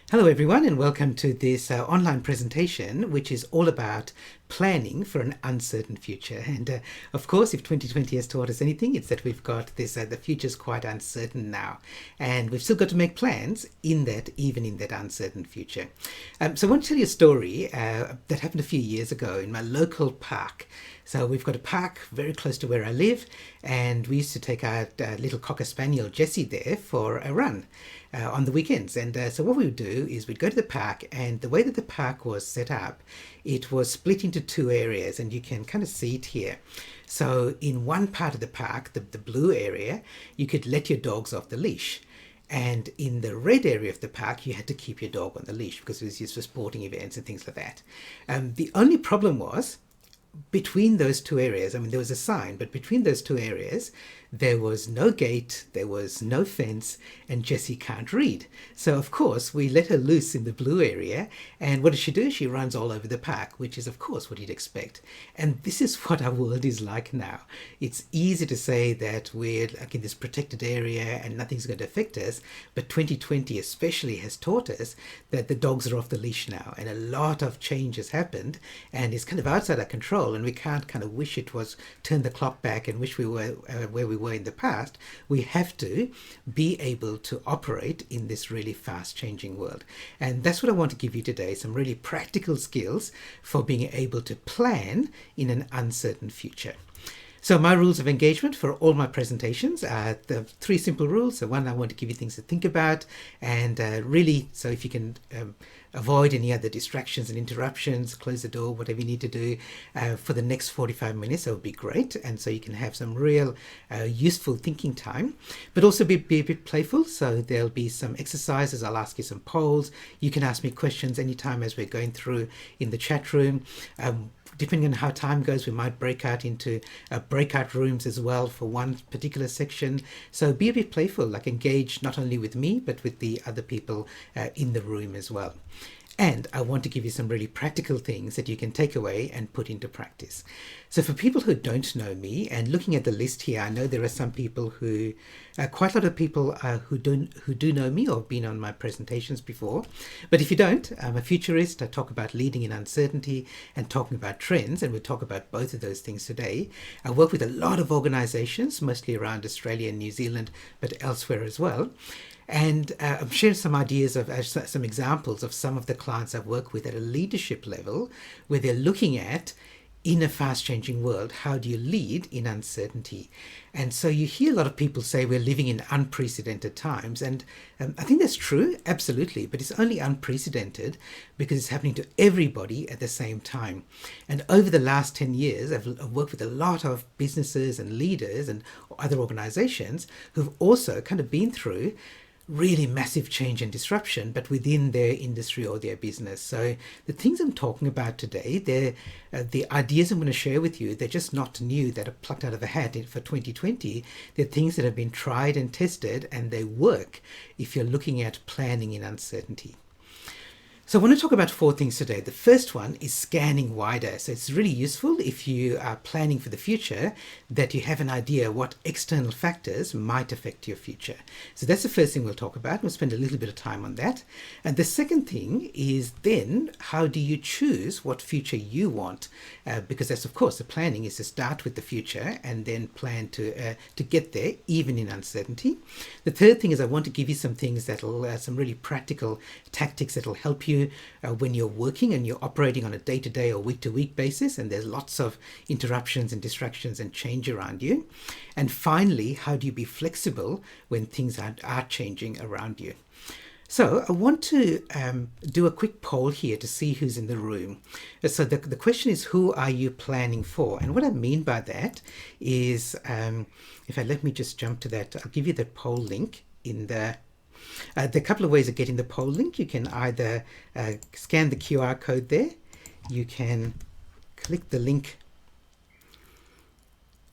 Hello everyone and welcome to this online presentation which is all about planning for an uncertain future. And of course, if 2020 has taught us anything, it's that we've got this, the future's quite uncertain now, and we've still got to make plans even in that uncertain future. So I want to tell you a story that happened a few years ago in my local park. So we've got a park very close to where I live, and we used to take our little Cocker Spaniel Jessie there for a run on the weekends. And so what we would do is we'd go to the park, and the way that the park was set up, it was split into two areas, and you can kind of see it here. So in one part of the park, the blue area, you could let your dogs off the leash. And in the red area of the park, you had to keep your dog on the leash because it was used for sporting events and things like that. The only problem was between those two areas, I mean, there was a sign, but between those two areas, there was no gate, there was no fence, and Jessie can't read. So, of course, we let her loose in the blue area, and what does she do? She runs all over the park, which is, of course, what you'd expect. And this is what our world is like now. It's easy to say that we're like in this protected area and nothing's going to affect us, but 2020 especially has taught us that the dogs are off the leash now, and a lot of change has happened, and it's kind of outside our control, and we can't kind of wish it was turn the clock back and wish we were where we were in the past. We have to be able to operate in this really fast changing world, and that's what I want to give you today, some really practical skills for being able to plan in an uncertain future. So my rules of engagement for all my presentations are the three simple rules. So one, I want to give you things to think about, and really, so if you can avoid any other distractions and interruptions, close the door, whatever you need to do for the next 45 minutes, that would be great. And so you can have some real useful thinking time, but also be a bit playful. So there'll be some exercises. I'll ask you some polls. You can ask me questions anytime as we're going through in the chat room. Depending on how time goes, we might break out into breakout rooms as well for one particular section. So be a bit playful, like engage not only with me, but with the other people in the room as well. And I want to give you some really practical things that you can take away and put into practice. So for people who don't know me, and looking at the list here, I know there are some people who, quite a lot of people who do know me or have been on my presentations before. But if you don't, I'm a futurist. I talk about leading in uncertainty and talking about trends, and we'll talk about both of those things today. I work with a lot of organizations, mostly around Australia and New Zealand, but elsewhere as well. And I'm sharing some ideas of some examples of some of the clients I've worked with at a leadership level, where they're looking at, in a fast changing world, how do you lead in uncertainty? And so you hear a lot of people say we're living in unprecedented times. And I think that's true, absolutely. But it's only unprecedented because it's happening to everybody at the same time. And over the last 10 years, I've worked with a lot of businesses and leaders and other organizations who've also kind of been through really massive change and disruption, but within their industry or their business. So the things I'm talking about today, they're the ideas I'm going to share with you, they're just not new, that are plucked out of a hat for 2020. They're things that have been tried and tested, and they work if you're looking at planning in uncertainty. So I want to talk about four things today. The first one is scanning wider. So it's really useful if you are planning for the future that you have an idea what external factors might affect your future. So that's the first thing we'll talk about. We'll spend a little bit of time on that. And the second thing is then, how do you choose what future you want? Because that's, of course, the planning is to start with the future and then plan to get there, even in uncertainty. The third thing is I want to give you some things that'll, some really practical tactics that'll help you when you're working and you're operating on a day-to-day or week-to-week basis, and there's lots of interruptions and distractions and change around you. And finally, how do you be flexible when things are changing around you? So I want to do a quick poll here to see who's in the room. So the question is, who are you planning for? And what I mean by that is, let me just jump to that. I'll give you the poll link in the there are a couple of ways of getting the poll link. You can either scan the QR code there. You can click the link.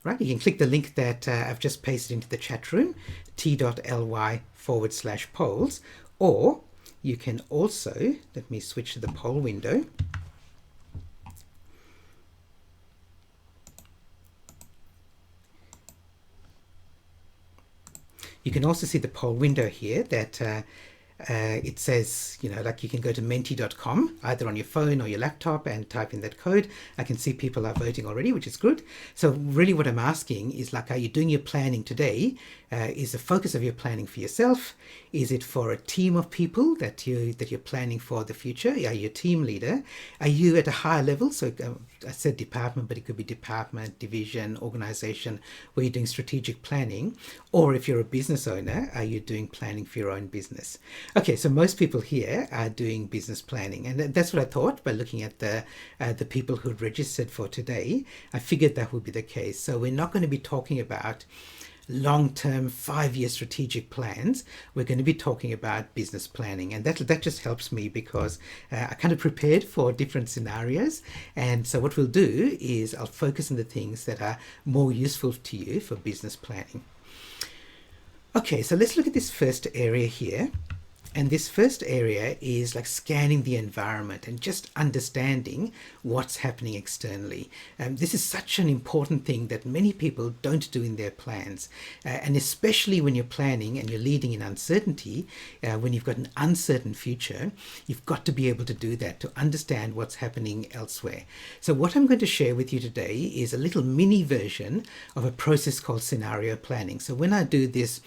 Right, you can click the link that I've just pasted into the chat room, t.ly/polls, or you can also, let me switch to the poll window. You can also see the poll window here that it says, like you can go to menti.com either on your phone or your laptop and type in that code. I can see people are voting already, which is good. So really what I'm asking is, like, are you doing your planning today? Is the focus of your planning for yourself? Is it for a team of people that you're planning for the future? Are you a team leader? Are you at a higher level? So I said department, but it could be department, division, organization, where you're doing strategic planning. Or if you're a business owner, are you doing planning for your own business? Okay, so most people here are doing business planning, and that's what I thought by looking at the people who registered for today. I figured that would be the case. So we're not going to be talking about long-term 5-year strategic plans. We're going to be talking about business planning, and that just helps me because I kind of prepared for different scenarios. And so what we'll do is I'll focus on the things that are more useful to you for business planning. Okay, so let's look at this first area here. And this first area is like scanning the environment and just understanding what's happening externally. This is such an important thing that many people don't do in their plans. And especially when you're planning and you're leading in uncertainty, when you've got an uncertain future, you've got to be able to do that, to understand what's happening elsewhere. So what I'm going to share with you today is a little mini version of a process called scenario planning. So when I do this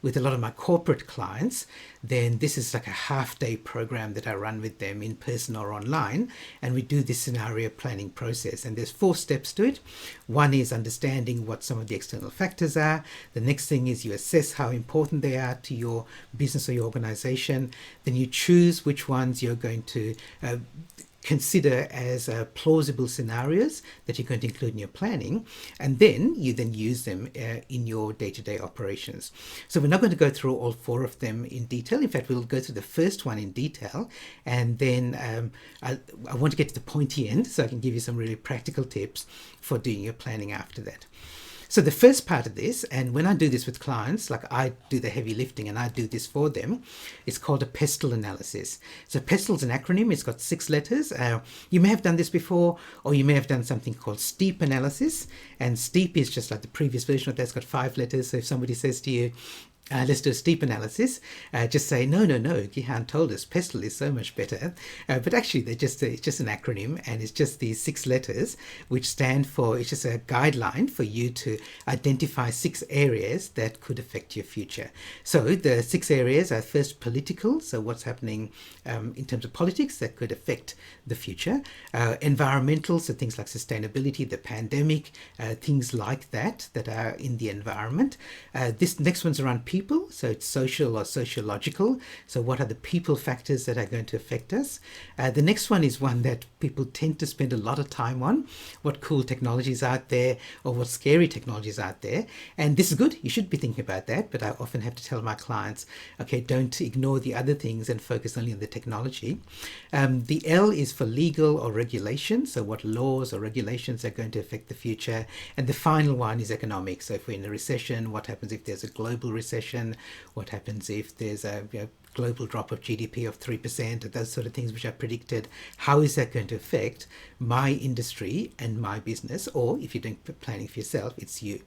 with a lot of my corporate clients, then this is like a half-day program that I run with them in person or online, and we do this scenario planning process. And there's 4 steps to it. One is understanding what some of the external factors are. The next thing is you assess how important they are to your business or your organization. Then you choose which ones you're going to consider as plausible scenarios that you're going to include in your planning, and then you use them in your day-to-day operations. So we're not going to go through all 4 of them in detail. In fact, we'll go through the first one in detail, and then I want to get to the pointy end so I can give you some really practical tips for doing your planning after that. So the first part of this, and when I do this with clients, like I do the heavy lifting and I do this for them, it's called a PESTLE analysis. So PESTLE is an acronym. It's got 6 letters. You may have done this before, or you may have done something called STEEP analysis. And STEEP is just like the previous version of that. It's got 5 letters. So if somebody says to you, let's do a STEEP analysis, just say, no, Gihan told us PESTLE is so much better. But actually, it's just an acronym, and it's just these 6 letters, which stand for, it's just a guideline for you to identify 6 areas that could affect your future. So the 6 areas are first political, so what's happening in terms of politics that could affect the future. Environmental, so things like sustainability, the pandemic, things like that are in the environment. This next one's around people, so it's social or sociological. So what are the people factors that are going to affect us? The next one is one that people tend to spend a lot of time on. What cool technologies out there, or what scary technologies out there? And this is good. You should be thinking about that. But I often have to tell my clients, okay, don't ignore the other things and focus only on the technology. The L is for legal or regulation. So what laws or regulations are going to affect the future? And the final one is economic. So if we're in a recession, what happens if there's a global recession? What happens if there's a global drop of GDP of 3%, those sort of things which are predicted? How is that going to affect my industry and my business? Or if you're doing planning for yourself, it's you.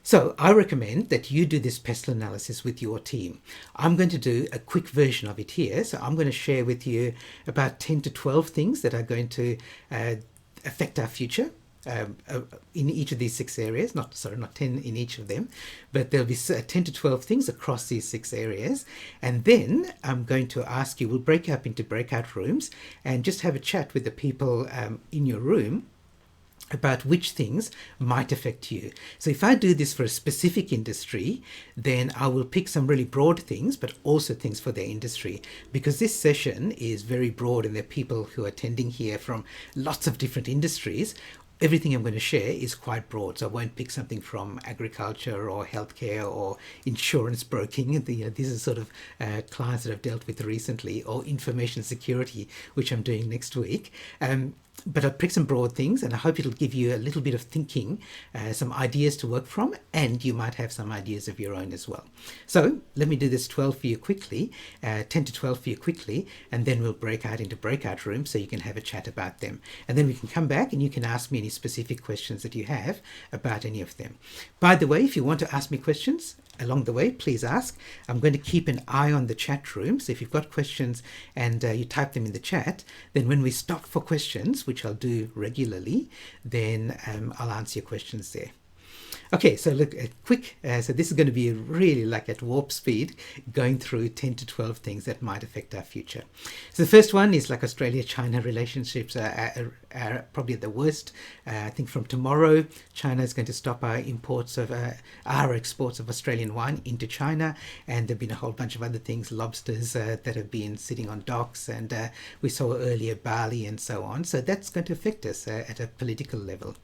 So I recommend that you do this PESTLE analysis with your team. I'm going to do a quick version of it here. So I'm going to share with you about 10 to 12 things that are going to affect our future. In each of these 6 areas, not 10 in each of them, but there'll be 10 to 12 things across these 6 areas. And then I'm going to ask you, we'll break up into breakout rooms and just have a chat with the people in your room about which things might affect you. So if I do this for a specific industry, then I will pick some really broad things, but also things for their industry, because this session is very broad and there are people who are attending here from lots of different industries. Everything I'm going to share is quite broad, so I won't pick something from agriculture or healthcare or insurance broking. These are sort of clients that I've dealt with recently, or information security, which I'm doing next week. But I'll pick some broad things, and I hope it'll give you a little bit of thinking, some ideas to work from, and you might have some ideas of your own as well. So let me do this 12 for you quickly, 10 to 12 for you quickly, and then we'll break out into breakout rooms so you can have a chat about them. And then we can come back and you can ask me any specific questions that you have about any of them. By the way, if you want to ask me questions, along the way, please ask. I'm going to keep an eye on the chat room. So if you've got questions and you type them in the chat, then when we stop for questions, which I'll do regularly, then I'll answer your questions there. Okay, so look, so this is going to be really like at warp speed, going through 10 to 12 things that might affect our future. So the first one is like Australia-China relationships are probably at the worst. I think from tomorrow, China is going to stop our exports of Australian wine into China. And there've been a whole bunch of other things, lobsters that have been sitting on docks. And we saw earlier barley and so on. So that's going to affect us at a political level.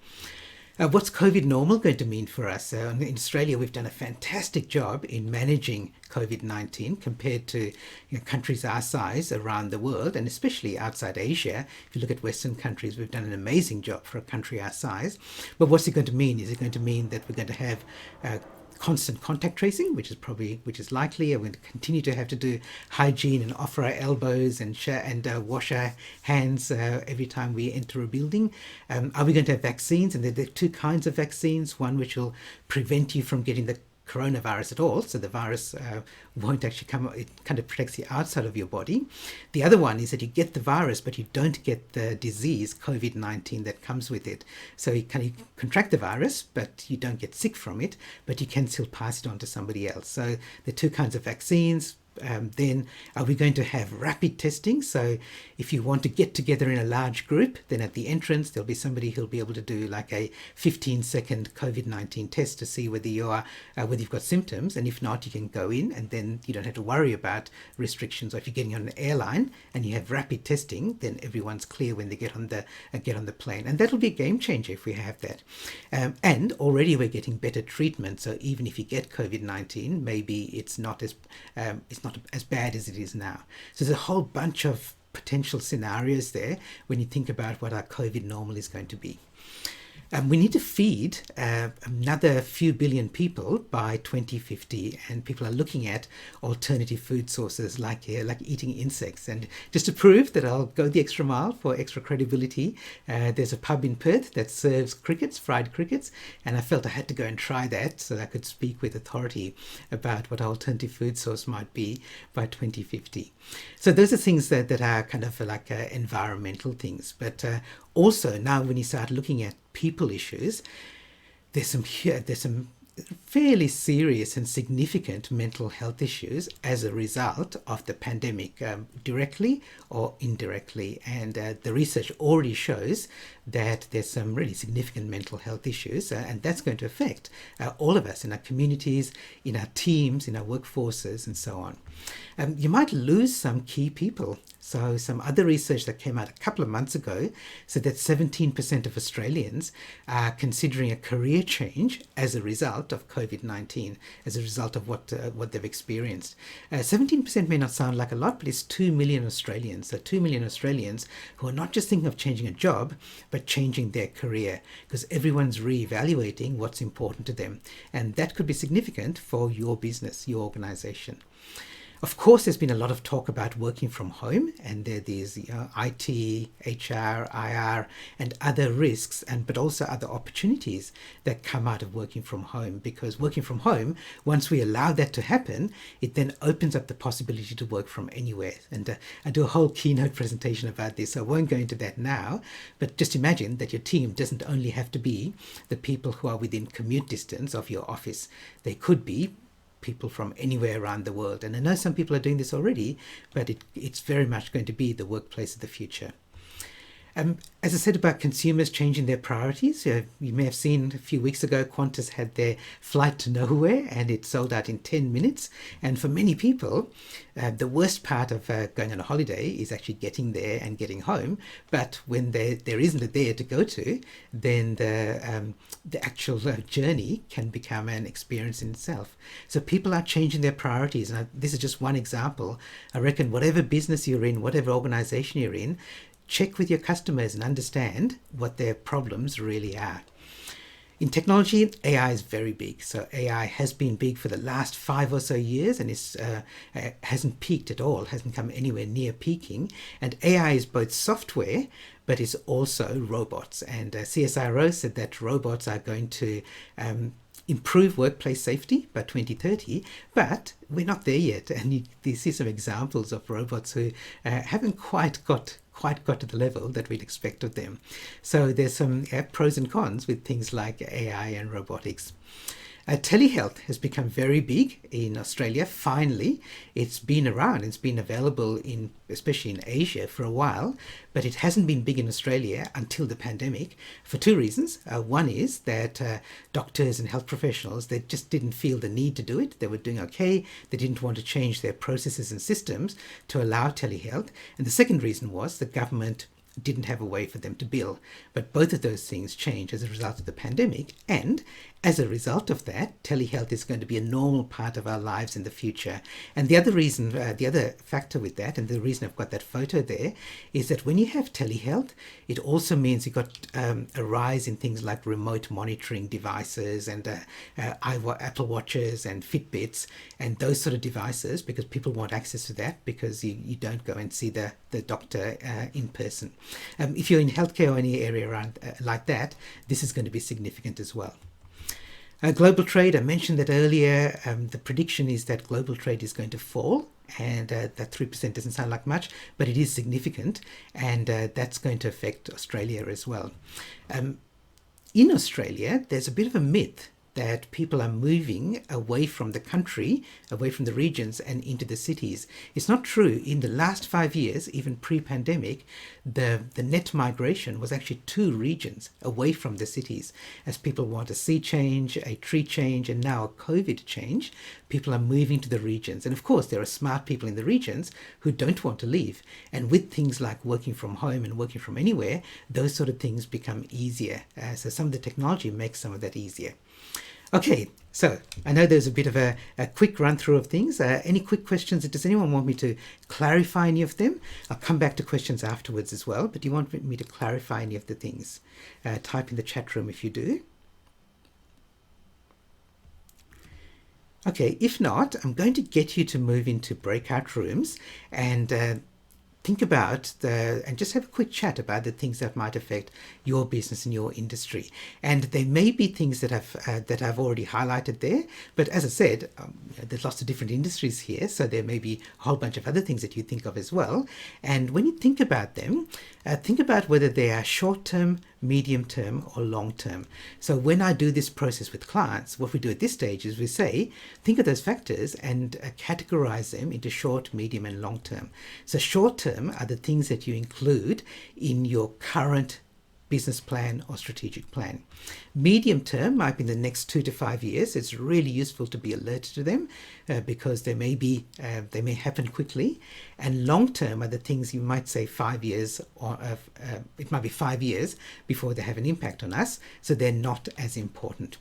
What's COVID normal going to mean for us? In Australia, we've done a fantastic job in managing COVID-19 compared to countries our size around the world, and especially outside Asia. If you look at Western countries, we've done an amazing job for a country our size. But what's it going to mean? Is it going to mean that we're going to have constant contact tracing, which is likely, and we're going to continue to have to do hygiene and offer our elbows and wash our hands every time we enter a building? Are we going to have vaccines? And there are two kinds of vaccines, one which will prevent you from getting the coronavirus at all, so the virus won't actually come. It kind of protects the outside of your body. The other one is that you get the virus, but you don't get the disease, COVID-19, that comes with it. So you contract the virus, but you don't get sick from it, but you can still pass it on to somebody else. So the two kinds of vaccines. Then are we going to have rapid testing? So if you want to get together in a large group, then at the entrance there'll be somebody who'll be able to do like a 15-second COVID-19 test to see whether whether you've got symptoms, and if not, you can go in, and then you don't have to worry about restrictions. Or if you're getting on an airline and you have rapid testing, then everyone's clear when they get on the plane, and that'll be a game changer if we have that. And already we're getting better treatment, so even if you get COVID-19, maybe it's not as bad as it is now. So there's a whole bunch of potential scenarios there when you think about what our COVID normal is going to be. We need to feed another few billion people by 2050, and people are looking at alternative food sources like eating insects. And just to prove that I'll go the extra mile for extra credibility, there's a pub in Perth that serves fried crickets, and I felt I had to go and try that so that I could speak with authority about what alternative food source might be by 2050. So those are things that are kind of like environmental things, but also now when you start looking at people issues, there's some fairly serious and significant mental health issues as a result of the pandemic, directly or indirectly. And the research already shows that there's some really significant mental health issues, and that's going to affect all of us in our communities, in our teams, in our workforces, and so on. You might lose some key people. So some other research that came out a couple of months ago said that 17% of Australians are considering a career change as a result of COVID-19, as a result of what they've experienced. 17% may not sound like a lot, but it's 2 million Australians. So 2 million Australians who are not just thinking of changing a job, but changing their career, because everyone's reevaluating what's important to them. And that could be significant for your business, your organization. Of course, there's been a lot of talk about working from home, and there are these IT, HR, IR, and other risks, but also other opportunities that come out of working from home. Because working from home, once we allow that to happen, it then opens up the possibility to work from anywhere. And I do a whole keynote presentation about this, so I won't go into that now. But just imagine that your team doesn't only have to be the people who are within commute distance of your office. They could be people from anywhere around the world. And I know some people are doing this already, but it's very much going to be the workplace of the future. As I said about consumers changing their priorities, you may have seen a few weeks ago, Qantas had their flight to nowhere, and it sold out in 10 minutes. And for many people, the worst part of going on a holiday is actually getting there and getting home. But when there isn't a there to go to, then the actual journey can become an experience in itself. So people are changing their priorities. And this is just one example. I reckon whatever business you're in, whatever organization you're in, check with your customers and understand what their problems really are. In technology, AI is very big. So AI has been big for the last 5 or so years, and hasn't peaked at all, hasn't come anywhere near peaking. And AI is both software, but it's also robots. And CSIRO said that robots are going to improve workplace safety by 2030, but we're not there yet. And you see some examples of robots who haven't quite got to the level that we'd expect of them. So there's some pros and cons with things like AI and robotics. Telehealth has become very big in Australia. Finally, it's been around. It's been available especially in Asia for a while, but it hasn't been big in Australia until the pandemic for two reasons. One is that doctors and health professionals, they just didn't feel the need to do it. They were doing okay. They didn't want to change their processes and systems to allow telehealth. And the second reason was the government didn't have a way for them to bill. But both of those things changed as a result of the pandemic, and as a result of that, telehealth is going to be a normal part of our lives in the future. And the other reason, the other factor with that, and the reason I've got that photo there, is that when you have telehealth, it also means you've got a rise in things like remote monitoring devices and Apple Watches and Fitbits and those sort of devices, because people want access to that because you don't go and see the doctor in person. If you're in healthcare or any area around like that, this is going to be significant as well. Global trade, I mentioned that earlier. The prediction is that global trade is going to fall, and that 3% doesn't sound like much, but it is significant, and that's going to affect Australia as well. In Australia, there's a bit of a myth that people are moving away from the country, away from the regions and into the cities. It's not true. In the last 5 years, even pre-pandemic, the net migration was actually 2 regions away from the cities. As people want a sea change, a tree change, and now a COVID change, people are moving to the regions. And of course, there are smart people in the regions who don't want to leave. And with things like working from home and working from anywhere, those sort of things become easier. So some of the technology makes some of that easier. Okay, so I know there's a bit of a quick run through of things. Any quick questions? Does anyone want me to clarify any of them? I'll come back to questions afterwards as well, but do you want me to clarify any of the things? Type in the chat room if you do. Okay, if not, I'm going to get you to move into breakout rooms and think about and just have a quick chat about the things that might affect your business and your industry. And there may be things that I've already highlighted there, but as I said, there's lots of different industries here, so there may be a whole bunch of other things that you think of as well. And when you think about them, think about whether they are short-term, medium-term, or long-term. So when I do this process with clients, what we do at this stage is we say, think of those factors and categorize them into short, medium, and long-term. So short-term are the things that you include in your current business plan or strategic plan. Medium term might be the next 2 to 5 years. It's really useful to be alerted to them because they may happen quickly. And long term are the things you might say 5 years, or it might be 5 years before they have an impact on us. So they're not as important.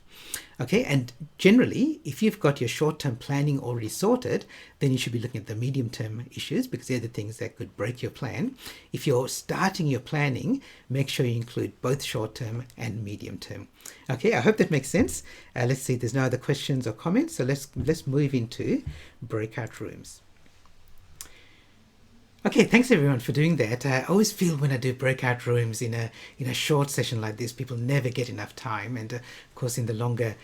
Okay, and generally, if you've got your short-term planning already sorted, then you should be looking at the medium-term issues because they're the things that could break your plan. If you're starting your planning, make sure you include both short-term and medium-term. Okay, I hope that makes sense. Let's see, there's no other questions or comments, so let's move into breakout rooms. Okay, thanks everyone for doing that. I always feel when I do breakout rooms in a short session like this, people never get enough time, and of course in the longer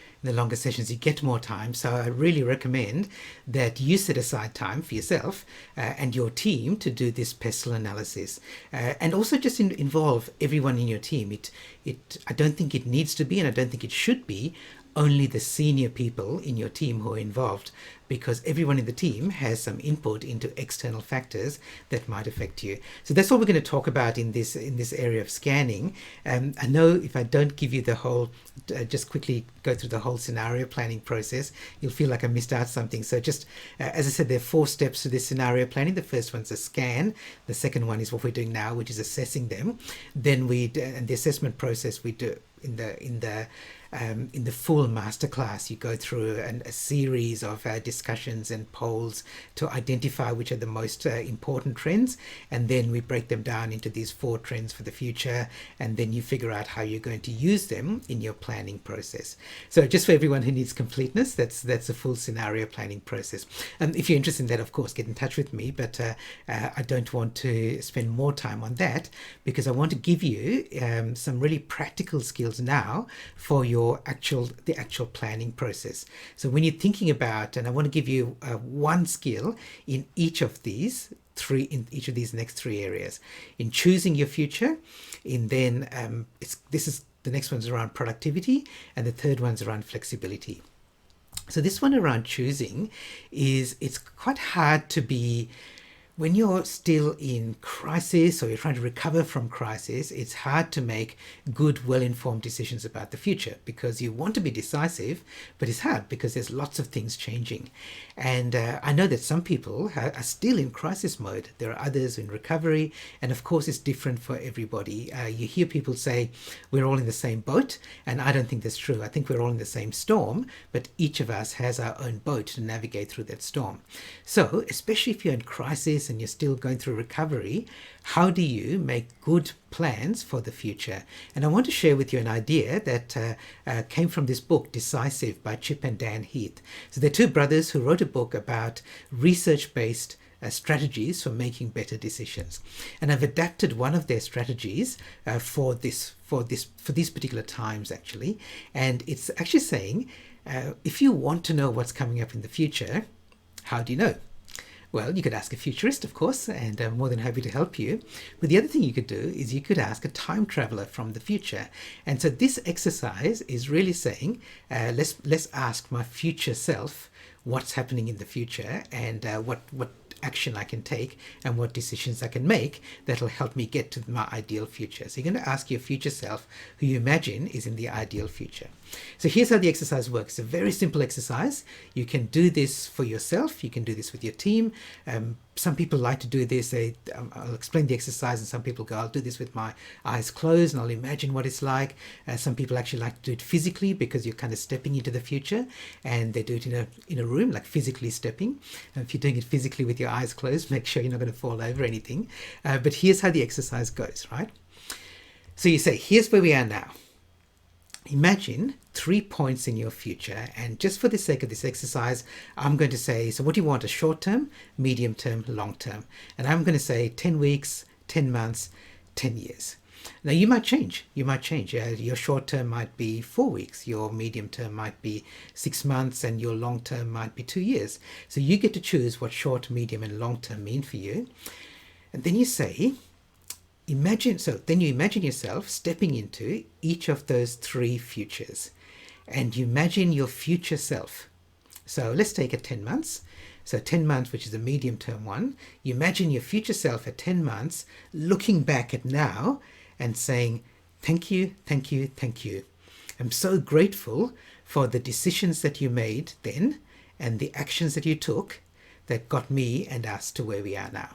sessions you get more time. So I really recommend that you set aside time for yourself and your team to do this PESTLE analysis, and also just involve everyone in your team. I don't think it needs to be, and I don't think it should be, only the senior people in your team who are involved, because everyone in the team has some input into external factors that might affect you. So that's what we're going to talk about in this area of scanning. I know if I don't give you the whole, just quickly go through the whole scenario planning process, you'll feel like I missed out something. So just, as I said, there are 4 steps to this scenario planning. The first one's a scan. The second one is what we're doing now, which is assessing them. Then and the assessment process we do in the full masterclass. You go through a series of discussions and polls to identify which are the most important trends, and then we break them down into these 4 trends for the future, and then you figure out how you're going to use them in your planning process. So just for everyone who needs completeness, that's a full scenario planning process. If you're interested in that, of course, get in touch with me, but I don't want to spend more time on that because I want to give you some really practical skills now for your the actual planning process. So when you're thinking about, and I want to give you one skill in each of these next three areas, in choosing your future, in then the next one's around productivity, and the third one's around flexibility. So this one around choosing it's quite hard to be, when you're still in crisis or you're trying to recover from crisis, it's hard to make good, well-informed decisions about the future because you want to be decisive, but it's hard because there's lots of things changing. And I know that some people are still in crisis mode. There are others in recovery. And of course, it's different for everybody. You hear people say, we're all in the same boat. And I don't think that's true. I think we're all in the same storm, but each of us has our own boat to navigate through that storm. So, especially if you're in crisis and you're still going through recovery, how do you make good plans for the future? And I want to share with you an idea that came from this book, Decisive, by Chip and Dan Heath. So they're two brothers who wrote a book about research-based strategies for making better decisions. And I've adapted one of their strategies for these particular times, actually. And it's actually saying, if you want to know what's coming up in the future, how do you know? Well, you could ask a futurist, of course, and I'm more than happy to help you. But the other thing you could do is you could ask a time traveler from the future. And so this exercise is really saying, let's ask my future self what's happening in the future and what action I can take and what decisions I can make that'll help me get to my ideal future. So you're going to ask your future self who you imagine is in the ideal future. So here's how the exercise works. It's a very simple exercise. You can do this for yourself. You can do this with your team. Some people like to do this. I'll explain the exercise and some people go, I'll do this with my eyes closed and I'll imagine what it's like. Some people actually like to do it physically because you're kind of stepping into the future, and they do it in a room, like physically stepping. If you're doing it physically with your eyes closed, make sure you're not going to fall over anything. But here's how the exercise goes, right? So you say, here's where we are now. Imagine 3 points in your future, and just for the sake of this exercise, I'm going to say, so what do you want? A short term, medium term, long term? And I'm going to say 10 weeks, 10 months, 10 years. Now you might change. Your short term might be 4 weeks, your medium term might be 6 months, and your long term might be 2 years. So you get to choose what short, medium, and long term mean for you. And then you say, then you imagine yourself stepping into each of those 3 futures, and you imagine your future self. So let's take it 10 months. So 10 months, which is a medium term one, you imagine your future self at 10 months looking back at now and saying, thank you, thank you, thank you. I'm so grateful for the decisions that you made then and the actions that you took that got me and us to where we are now.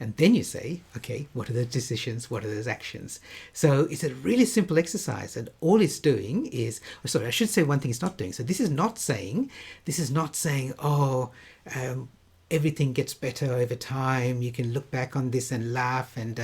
And then you say, okay, what are those decisions? What are those actions? So it's a really simple exercise, and all it's doing is, I should say one thing it's not doing. So this is not saying, everything gets better over time. You can look back on this and laugh, and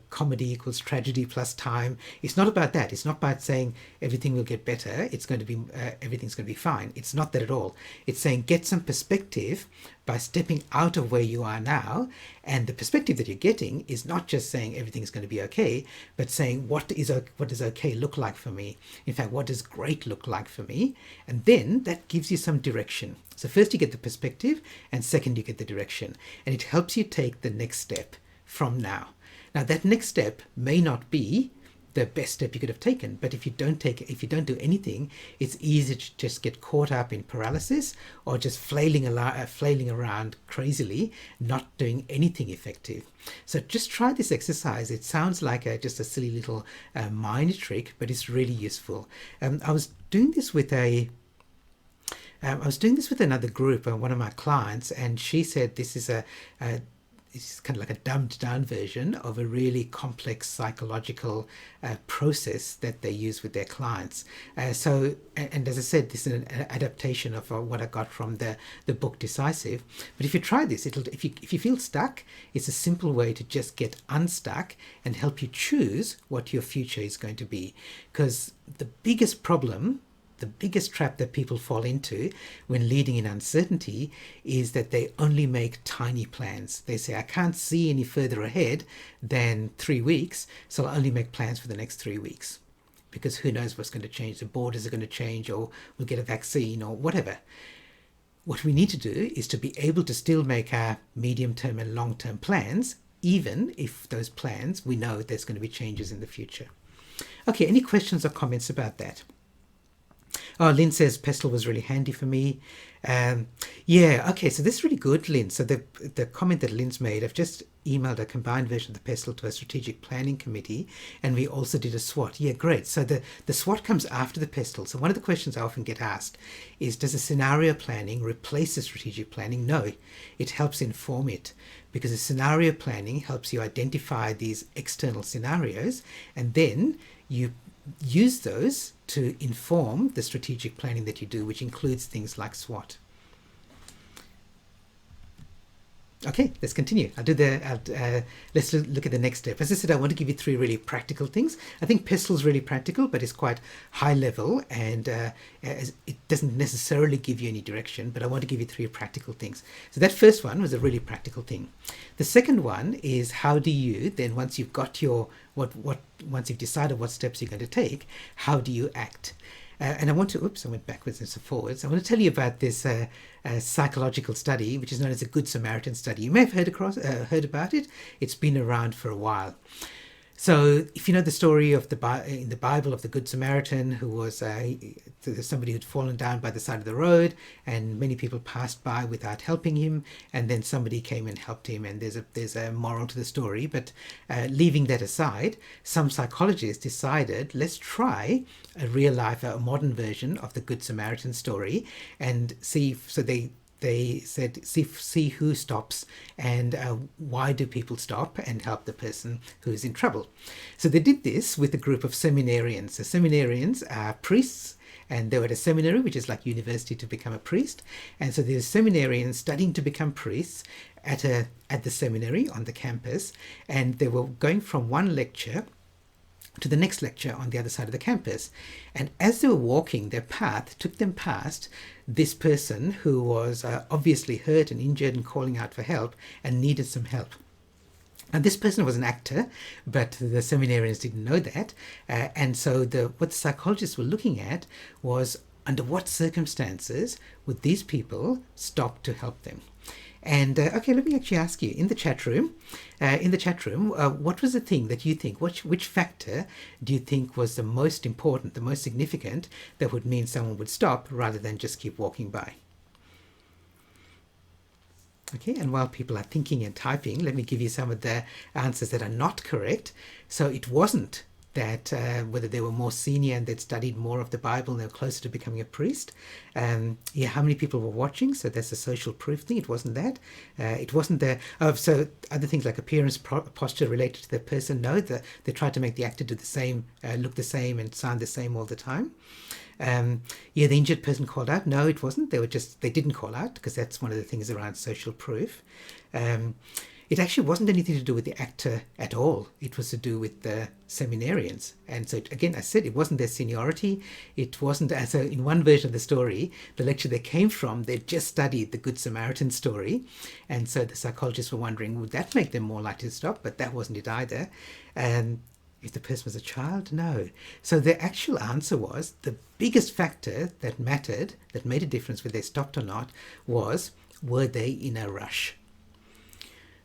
comedy equals tragedy plus time. It's not about that. It's not about saying everything will get better. It's going to be everything's going to be fine. It's not that at all. It's saying get some perspective by stepping out of where you are now, and the perspective that you're getting is not just saying everything's going to be okay, but saying what does okay look like for me? In fact, what does great look like for me? And then that gives you some direction. So first you get the perspective, and second you get the direction, and it helps you take the next step from now. Now that next step may not be the best step you could have taken, but if you don't do anything, it's easy to just get caught up in paralysis or just flailing around crazily, not doing anything effective. So just try this exercise. It sounds like just a silly little mind trick, but it's really useful. I was doing this with another group, one of my clients, and she said this is it's kind of like a dumbed down version of a really complex psychological process that they use with their clients. And as I said, this is an adaptation of what I got from the book Decisive. But if you try this, if you feel stuck, it's a simple way to just get unstuck and help you choose what your future is going to be. Because the biggest trap that people fall into when leading in uncertainty is that they only make tiny plans. They say, I can't see any further ahead than 3 weeks, so I'll only make plans for the next 3 weeks. because who knows what's going to change. The borders are going to change, or we'll get a vaccine or whatever. What we need to do is to be able to still make our medium-term and long-term plans, even if those plans, we know there's going to be changes in the future. Okay, any questions or comments about that? Oh, Lynn says PESTLE was really handy for me. Yeah, okay, so this is really good, Lynn. So the comment that Lynn's made, I've just emailed a combined version of the PESTLE to a strategic planning committee, and we also did a SWOT. Yeah, great. So the SWOT comes after the PESTLE. So one of the questions I often get asked is, does a scenario planning replace the strategic planning? No, it helps inform it, because a scenario planning helps you identify these external scenarios, and then you use those to inform the strategic planning that you do, which includes things like SWOT. Okay, let's continue. Let's look at the next step. As I said, I want to give you 3 really practical things. I think PESTLE is really practical, but it's quite high level, and it doesn't necessarily give you any direction, but I want to give you 3 practical things. So that first one was a really practical thing. The second one is, how do you then, once you've got your, once you've decided what steps you're going to take, how do you act? And I want to, I went backwards and forwards. I want to tell you about this psychological study, which is known as a Good Samaritan study. You may have heard about it. It's been around for a while. So if you know the story of in the Bible of the Good Samaritan, who was somebody who'd fallen down by the side of the road, and many people passed by without helping him, and then somebody came and helped him, and there's a moral to the story. But leaving that aside, some psychologists decided, let's try a real life, a modern version of the Good Samaritan story, and see. So they said, see who stops, and why do people stop, and help the person who's in trouble. So they did this with a group of seminarians. So seminarians are priests, and they were at a seminary, which is like university to become a priest. And so there's seminarians studying to become priests at the seminary on the campus, and they were going from one lecture to the next lecture on the other side of the campus. And as they were walking, their path took them past this person who was obviously hurt and injured and calling out for help and needed some help. And this person was an actor, but the seminarians didn't know that. And so what the psychologists were looking at was, under what circumstances would these people stop to help them? And okay, let me actually ask you, in the chat room, what was the thing that you think, which factor do you think was the most important, the most significant, that would mean someone would stop rather than just keep walking by? Okay, and while people are thinking and typing, let me give you some of the answers that are not correct. So it wasn't that whether they were more senior and they'd studied more of the Bible and they were closer to becoming a priest. Yeah, how many people were watching? So that's a social proof thing. It wasn't that. It wasn't the... so other things like appearance, posture related to the person. No, they tried to make the actor do the same, look the same and sound the same all the time. Yeah, the injured person called out. No, it wasn't. They didn't call out, because that's one of the things around social proof. It actually wasn't anything to do with the actor at all. It was to do with the seminarians. And so, again, I said it wasn't their seniority. It wasn't, so in one version of the story, the lecture they came from, they'd just studied the Good Samaritan story. And so the psychologists were wondering, would that make them more likely to stop? But that wasn't it either. If the person was a child, no. So the actual answer was, the biggest factor that mattered, that made a difference whether they stopped or not, was, were they in a rush?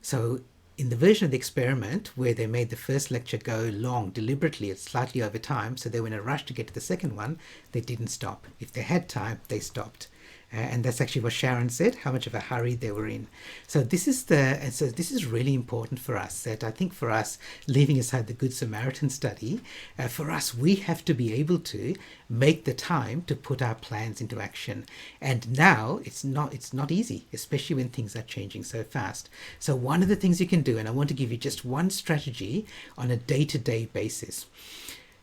So in the version of the experiment where they made the first lecture go long deliberately, it's slightly over time, so they were in a rush to get to the second one, they didn't stop. If they had time, they stopped. And that's actually what Sharon said, how much of a hurry they were in. So this is really important for us, that I think for us, leaving aside the Good Samaritan study, for us, we have to be able to make the time to put our plans into action. And now it's not easy, especially when things are changing so fast. So one of the things you can do, and I want to give you just one strategy on a day-to-day basis.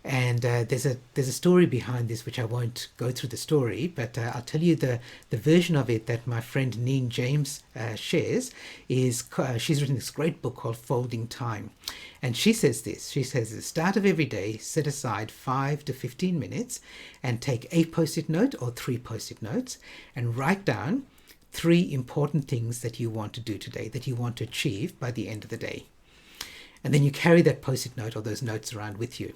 And there's a story behind this, which I won't go through the story, but I'll tell you the version of it that my friend Neen James shares is, she's written this great book called Folding Time. And she says this, she says, at the start of every day, set aside 5 to 15 minutes and take a post-it note or 3 post-it notes and write down 3 important things that you want to do today, that you want to achieve by the end of the day. And then you carry that post-it note or those notes around with you.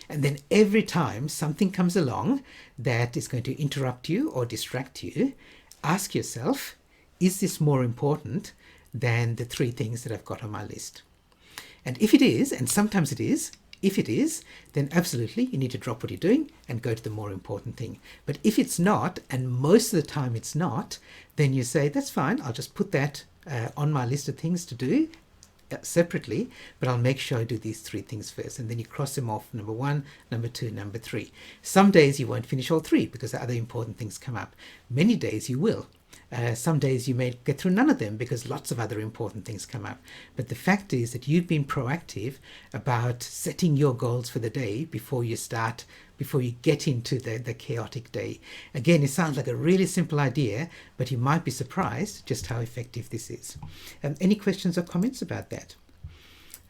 And then every time something comes along that is going to interrupt you or distract you, ask yourself, is this more important than the 3 things that I've got on my list? And if it is, and sometimes it is, if it is, then absolutely you need to drop what you're doing and go to the more important thing. But if it's not, and most of the time it's not, then you say, that's fine, I'll just put that on my list of things to do separately, but I'll make sure I do these 3 things first. And then you cross them off, number 1, number 2, number 3. Some days you won't finish all 3 because other important things come up. Many days you will. Some days you may get through none of them because lots of other important things come up. But the fact is that you've been proactive about setting your goals for the day before you get into the chaotic day. Again, it sounds like a really simple idea, but you might be surprised just how effective this is. Any questions or comments about that?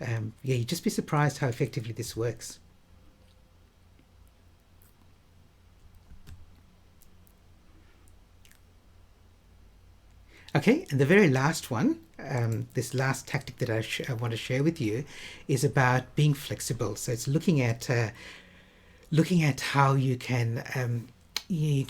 Yeah, you'd just be surprised how effectively this works. Okay, and the very last one, this last tactic that I want to share with you is about being flexible. So it's looking at how you can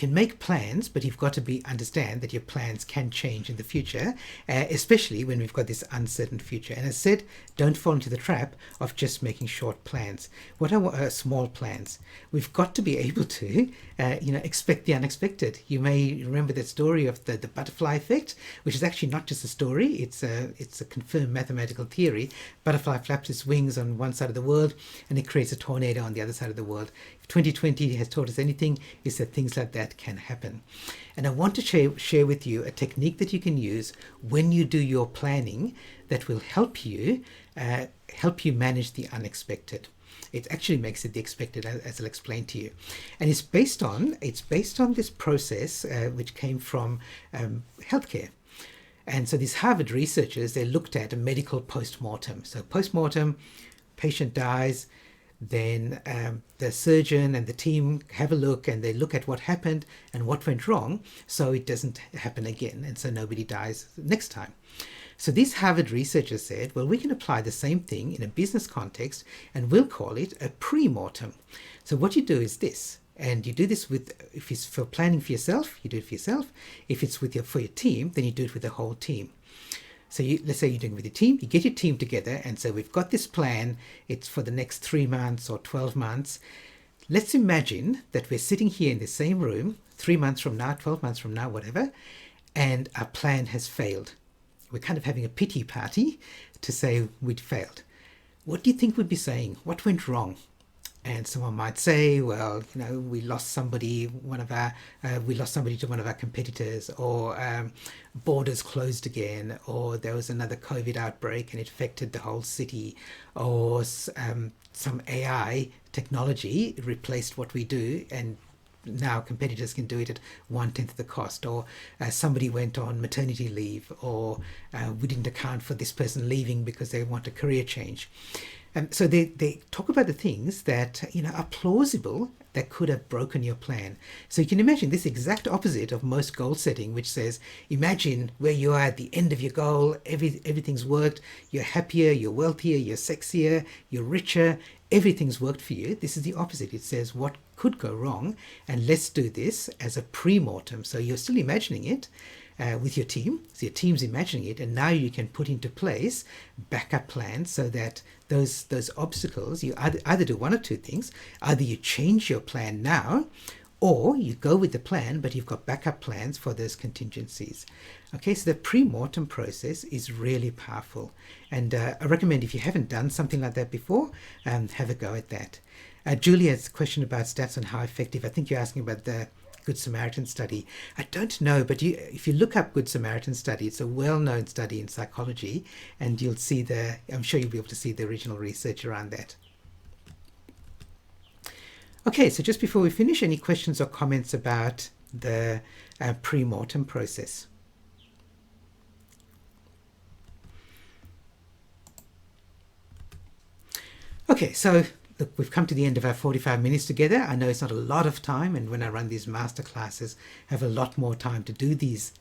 make plans, but you've got to understand that your plans can change in the future, especially when we've got this uncertain future. And as I said, don't fall into the trap of just making short plans. What are small plans? We've got to be able to, expect the unexpected. You may remember that story of the butterfly effect, which is actually not just a story. It's a confirmed mathematical theory. Butterfly flaps its wings on one side of the world, and it creates a tornado on the other side of the world. If 2020 has taught us anything, is that things like that can happen. And I want to share with you a technique that you can use when you do your planning that will help you manage the unexpected. It actually makes it the expected, as I'll explain to you. And it's based on this process which came from healthcare. And so these Harvard researchers, they looked at a medical post-mortem. So post-mortem, patient dies, then the surgeon and the team have a look and they look at what happened and what went wrong so it doesn't happen again and so nobody dies next time. So these Harvard researchers said, well, we can apply the same thing in a business context and we'll call it a pre-mortem. So what you do is this, and you do this if it's for planning for yourself, you do it for yourself. If it's for your team, then you do it with the whole team. So let's say you're doing it with your team, you get your team together and say, we've got this plan, it's for the next 3 months or 12 months. Let's imagine that we're sitting here in the same room 3 months from now, 12 months from now, whatever, and our plan has failed. We're kind of having a pity party to say we'd failed. What do you think we'd be saying? What went wrong? And someone might say, well, we lost somebody to one of our competitors, or borders closed again, or there was another COVID outbreak and it affected the whole city, or some AI technology replaced what we do and now competitors can do it at 1/10 of the cost, or somebody went on maternity leave, or we didn't account for this person leaving because they want a career change. So they talk about the things that are plausible that could have broken your plan. So you can imagine this exact opposite of most goal setting, which says, imagine where you are at the end of your goal, everything's worked, you're happier, you're wealthier, you're sexier, you're richer, everything's worked for you. This is the opposite. It says what could go wrong, and let's do this as a pre-mortem. So you're still imagining it with your team. So your team's imagining it, and now you can put into place backup plans so that those obstacles, you either do one or two things. Either you change your plan now, or you go with the plan, but you've got backup plans for those contingencies. Okay, so the pre-mortem process is really powerful. And I recommend, if you haven't done something like that before, have a go at that. Julia's question about stats on how effective, I think you're asking about the Good Samaritan study. I don't know, but if you look up Good Samaritan study, it's a well-known study in psychology, and you'll see I'm sure you'll be able to see the original research around that. Okay, so just before we finish, any questions or comments about the pre-mortem process? Okay, so look, we've come to the end of our 45 minutes together. I know it's not a lot of time, and when I run these master classes, I have a lot more time to do these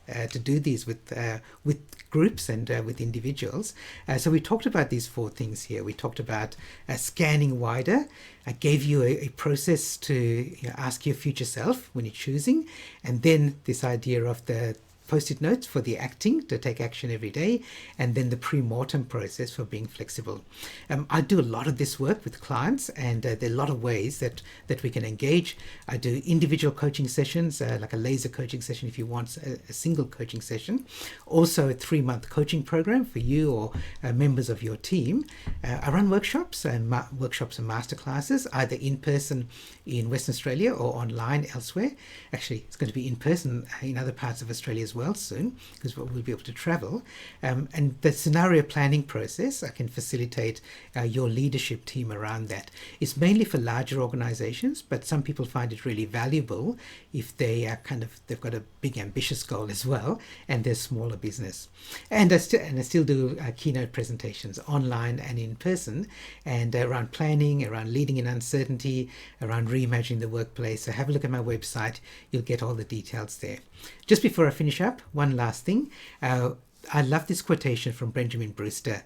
with groups and with individuals. So we talked about these 4 things here. We talked about scanning wider. I gave you a process to ask your future self when you're choosing, and then this idea of the post-it notes for the acting, to take action every day, and then the pre-mortem process for being flexible. I do a lot of this work with clients, and there are a lot of ways that we can engage. I do individual coaching sessions, like a laser coaching session if you want a single coaching session. Also a 3-month coaching program for you or members of your team. I run workshops and masterclasses, either in person in Western Australia or online elsewhere. Actually, it's going to be in person in other parts of Australia as well soon, because we'll be able to travel. And the scenario planning process, I can facilitate your leadership team around that. It's mainly for larger organizations, but some people find it really valuable if they are they've got a big ambitious goal as well, and they're smaller business. And I still do keynote presentations online and in person, and around planning, around leading in uncertainty, around reimagining the workplace. So have a look at my website. You'll get all the details there. Just before I finish up, one last thing. I love this quotation from Benjamin Brewster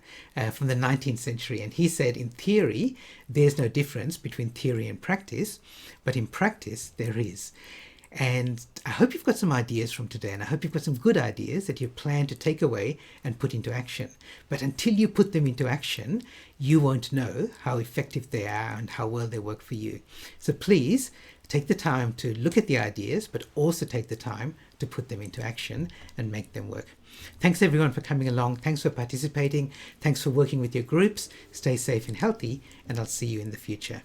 from the 19th century. And he said, in theory, there's no difference between theory and practice, but in practice, there is. And I hope you've got some ideas from today, and I hope you've got some good ideas that you plan to take away and put into action. But until you put them into action, you won't know how effective they are and how well they work for you. So please take the time to look at the ideas, but also take the time to put them into action and make them work. Thanks everyone for coming along. Thanks for participating. Thanks for working with your groups. Stay safe and healthy, and I'll see you in the future.